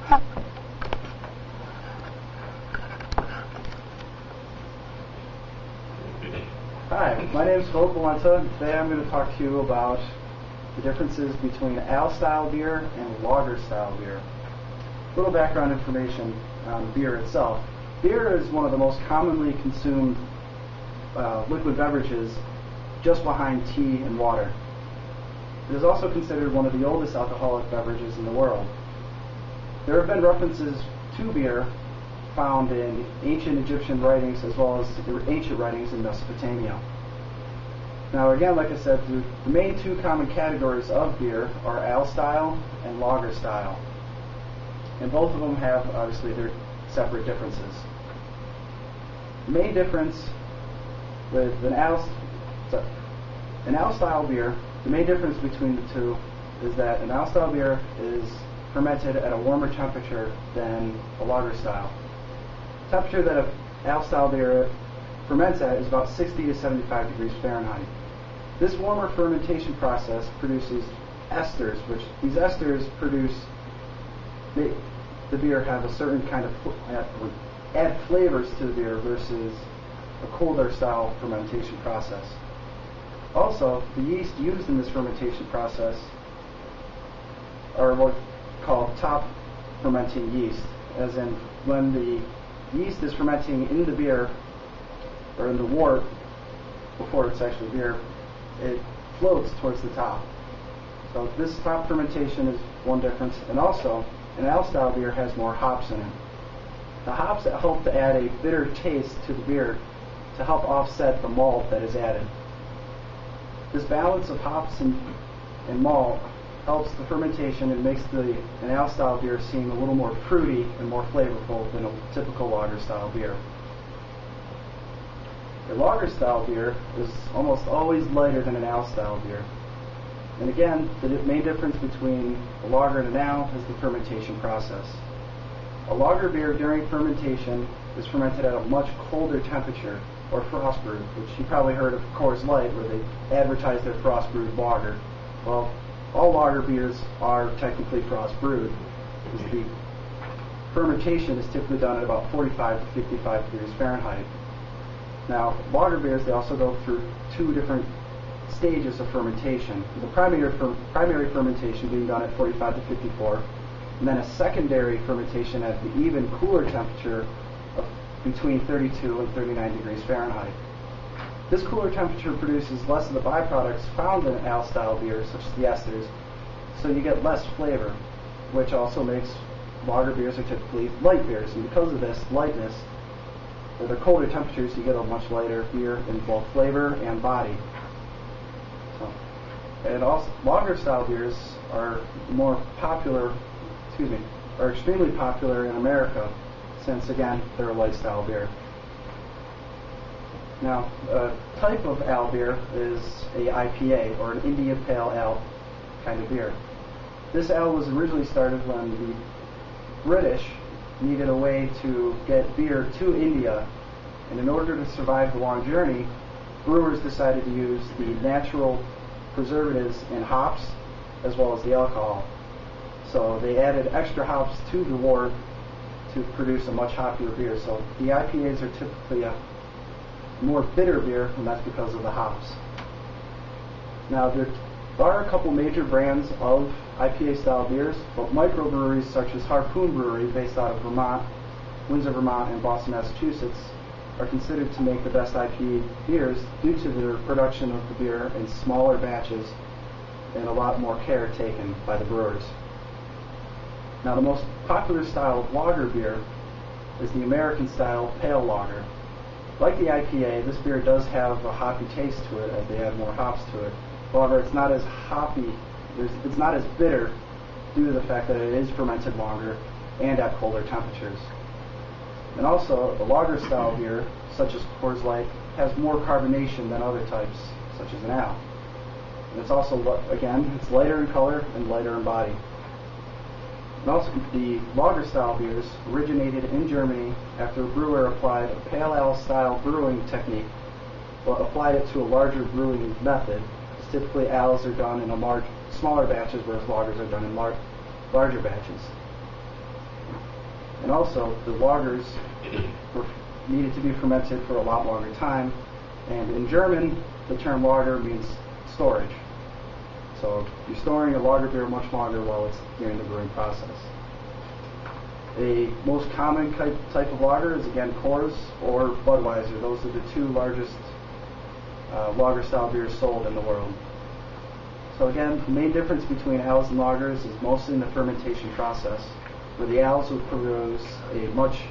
Hi, my name is Philip Valenta, and today I'm going to talk to you about the differences between ale-style beer and lager-style beer. A little background information on beer itself. Beer is one of the most commonly consumed liquid beverages, just behind tea and water. It is also considered one of the oldest alcoholic beverages in the world. There have been references to beer found in ancient Egyptian writings as well as ancient writings in Mesopotamia. Now again, like I said, the main two common categories of beer are ale-style and lager-style. And both of them have, obviously, their separate differences. The main difference with an ale-style beer, the main difference between the two is that an ale-style beer is fermented at a warmer temperature than a lager-style. The temperature that an ale-style beer ferments at is about 60 to 75 degrees Fahrenheit. This warmer fermentation process produces esters, which these esters make the beer have a certain kind of add flavors to the beer versus a colder style fermentation process. Also, the yeast used in this fermentation process are what's called top fermenting yeast, as in when the yeast is fermenting in the beer or in the wort before it's actually beer, it floats towards the top. So this top fermentation is one difference, and also an ale-style beer has more hops in it. The hops help to add a bitter taste to the beer to help offset the malt that is added. This balance of hops and malt helps the fermentation and makes an ale-style beer seem a little more fruity and more flavorful than a typical lager-style beer. A lager-style beer is almost always lighter than an ale-style beer. And again, the main difference between a lager and an ale is the fermentation process. A lager beer during fermentation is fermented at a much colder temperature, or frost brewed, which you probably heard of Coors Light, where they advertise their frost brewed lager. Well, all lager beers are technically frost brewed, because the fermentation is typically done at about 45 to 55 degrees Fahrenheit. Now, lager beers, they also go through two different stages of fermentation. The primary fermentation being done at 45 to 54, and then a secondary fermentation at the even cooler temperature of between 32 and 39 degrees Fahrenheit. This cooler temperature produces less of the byproducts found in ale-style beers, such as the esters, so you get less flavor, which also makes lager beers are typically light beers. And because of this lightness, at the colder temperatures, you get a much lighter beer in both flavor and body. And also, lager-style beers are extremely popular in America, since again they're a light-style beer. Now, a type of ale beer is a IPA, or an India Pale Ale kind of beer. This ale was originally started when the British needed a way to get beer to India, and in order to survive the long journey, brewers decided to use the natural preservatives in hops as well as the alcohol. So they added extra hops to the wort to produce a much hoppier beer. So the IPAs are typically a more bitter beer, and that's because of the hops. Now, there are a couple major brands of IPA-style beers, but microbreweries such as Harpoon Brewery, based out of Vermont, Windsor, Vermont, and Boston, Massachusetts, are considered to make the best IPA beers due to their production of the beer in smaller batches and a lot more care taken by the brewers. Now, the most popular style of lager beer is the American-style pale lager. Like the IPA, this beer does have a hoppy taste to it as they add more hops to it. However, it's not as hoppy, it's not as bitter due to the fact that it is fermented longer and at colder temperatures. And also, the lager-style beer, such as Coors Light, has more carbonation than other types, such as an ale. And it's also, again, it's lighter in color and lighter in body. And also, the lager-style beers originated in Germany after a brewer applied a pale ale-style brewing technique, but applied it to a larger brewing method. Typically, ales are done in smaller batches, whereas lagers are done in larger batches. And also, the lagers were needed to be fermented for a lot longer time. And in German, the term lager means storage. So you're storing a lager beer much longer while it's during the brewing process. A most common type of lager is, again, Coors or Budweiser. Those are the two largest lager-style beers sold in the world. So again, the main difference between ales and lagers is mostly in the fermentation process, where the ales will produce a much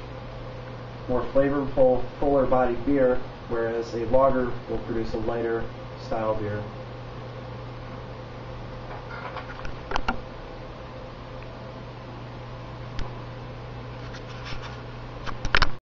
more flavorful, fuller-bodied beer, whereas a lager will produce a lighter style beer